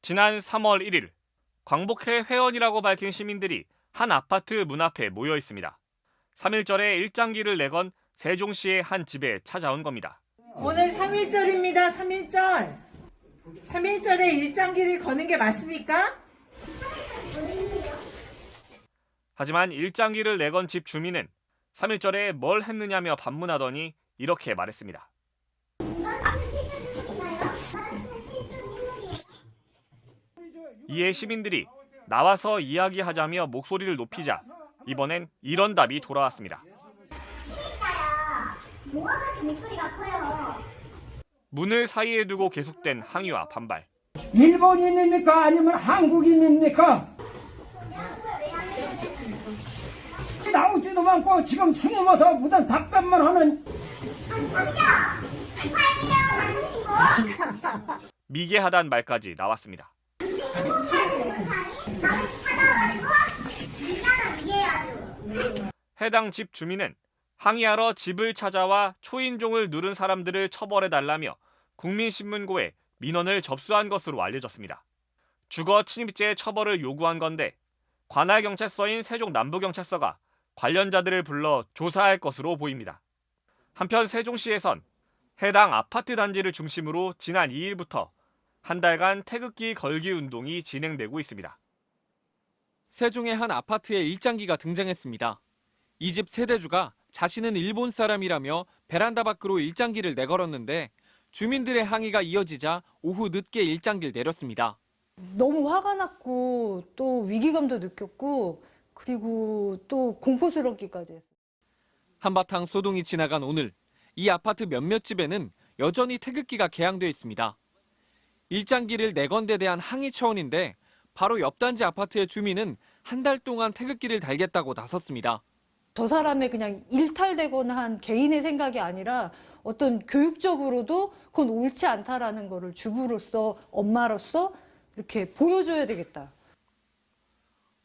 지난 3월 1일 광복회 회원이라고 밝힌 시민들이 한 아파트 문 앞에 모여 있습니다. 3.1절에 일장기를 내건 세종시의 한 집에 찾아온 겁니다. 오늘 3.1절입니다. 3.1절. 3.1절에 일장기를 거는 게 맞습니까? 하지만 일장기를 내건 집 주민은 3.1절에 뭘 했느냐며 반문하더니 이렇게 말했습니다. 이에 시민들이 나와서 이야기하자며 목소리를 높이자 이번엔 이런 답이 돌아왔습니다. 뭐가 그렇게 목소리가 커요? 문을 사이에 두고 계속된 항의와 반발. 일본인입니까? 아니면 한국인입니까? 나오지도 않고 지금 숨어서 무슨 답변만 하는. 미개하단 말까지 나왔습니다. 해당 집 주민은 항의하러 집을 찾아와 초인종을 누른 사람들을 처벌해달라며 국민신문고에 민원을 접수한 것으로 알려졌습니다. 주거 침입죄 처벌을 요구한 건데 관할경찰서인 세종남부경찰서가 관련자들을 불러 조사할 것으로 보입니다. 한편 세종시에선 해당 아파트 단지를 중심으로 지난 2일부터 한 달간 태극기 걸기 운동이 진행되고 있습니다. 세종의 한 아파트에 일장기가 등장했습니다. 이 집 세대주가 자신은 일본 사람이라며 베란다 밖으로 일장기를 내걸었는데 주민들의 항의가 이어지자 오후 늦게 일장기를 내렸습니다. 너무 화가 났고 또 위기감도 느꼈고 그리고 또 공포스럽기까지 했어요. 한바탕 소동이 지나간 오늘 이 아파트 몇몇 집에는 여전히 태극기가 개양돼 있습니다. 일장기를 내건 데 대한 항의 차원인데 바로 옆 단지 아파트의 주민은 한 달 동안 태극기를 달겠다고 나섰습니다. 저 사람의 그냥 일탈되거나 한 개인의 생각이 아니라 어떤 교육적으로도 그건 옳지 않다라는 거를 주부로서 엄마로서 이렇게 보여줘야 되겠다.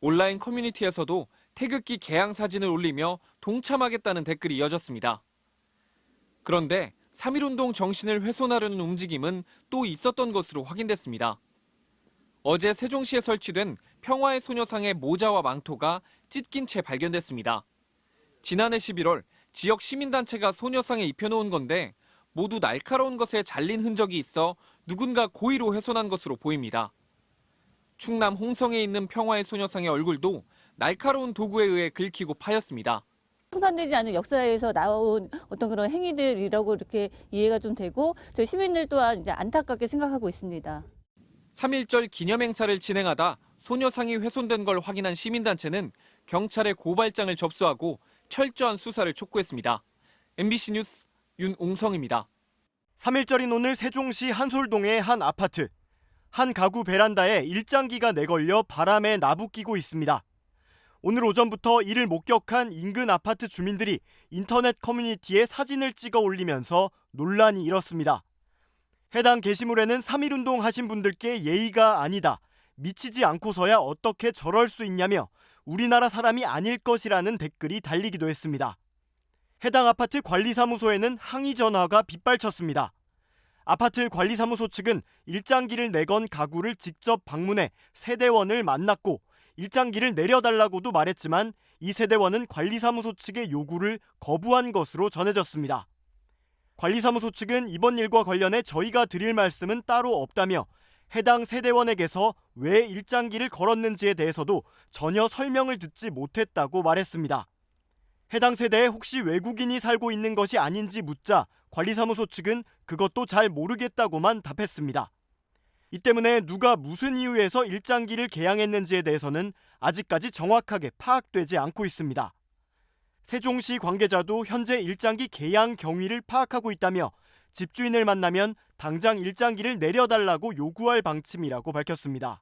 온라인 커뮤니티에서도 태극기 개양 사진을 올리며 동참하겠다는 댓글이 이어졌습니다. 그런데 3.1운동 정신을 훼손하려는 움직임은 또 있었던 것으로 확인됐습니다. 어제 세종시에 설치된 평화의 소녀상의 모자와 망토가 찢긴 채 발견됐습니다. 지난해 11월 지역 시민단체가 소녀상에 입혀놓은 건데 모두 날카로운 것에 잘린 흔적이 있어 누군가 고의로 훼손한 것으로 보입니다. 충남 홍성에 있는 평화의 소녀상의 얼굴도 날카로운 도구에 의해 긁히고 파였습니다. 청산되지 않은 역사에서 나온 어떤 그런 행위들이라고 이렇게 이해가 좀 되고 저희 시민들 또한 이제 안타깝게 생각하고 있습니다. 3.1절 기념행사를 진행하다 소녀상이 훼손된 걸 확인한 시민단체는 경찰에 고발장을 접수하고 철저한 수사를 촉구했습니다. MBC 뉴스 윤옹성입니다. 3.1절인 오늘 세종시 한솔동의 한 아파트. 한 가구 베란다에 일장기가 내걸려 바람에 나부끼고 있습니다. 오늘 오전부터 이를 목격한 인근 아파트 주민들이 인터넷 커뮤니티에 사진을 찍어 올리면서 논란이 일었습니다. 해당 게시물에는 3.1운동 하신 분들께 예의가 아니다. 미치지 않고서야 어떻게 저럴 수 있냐며 우리나라 사람이 아닐 것이라는 댓글이 달리기도 했습니다. 해당 아파트 관리사무소에는 항의 전화가 빗발쳤습니다. 아파트 관리사무소 측은 일장기를 내건 가구를 직접 방문해 세대원을 만났고 일장기를 내려달라고도 말했지만 이 세대원은 관리사무소 측의 요구를 거부한 것으로 전해졌습니다. 관리사무소 측은 이번 일과 관련해 저희가 드릴 말씀은 따로 없다며 해당 세대원에게서 왜 일장기를 걸었는지에 대해서도 전혀 설명을 듣지 못했다고 말했습니다. 해당 세대에 혹시 외국인이 살고 있는 것이 아닌지 묻자 관리사무소 측은 그것도 잘 모르겠다고만 답했습니다. 이 때문에 누가 무슨 이유에서 일장기를 개양했는지에 대해서는 아직까지 정확하게 파악되지 않고 있습니다. 세종시 관계자도 현재 일장기 개양 경위를 파악하고 있다며 집주인을 만나면 당장 일장기를 내려달라고 요구할 방침이라고 밝혔습니다.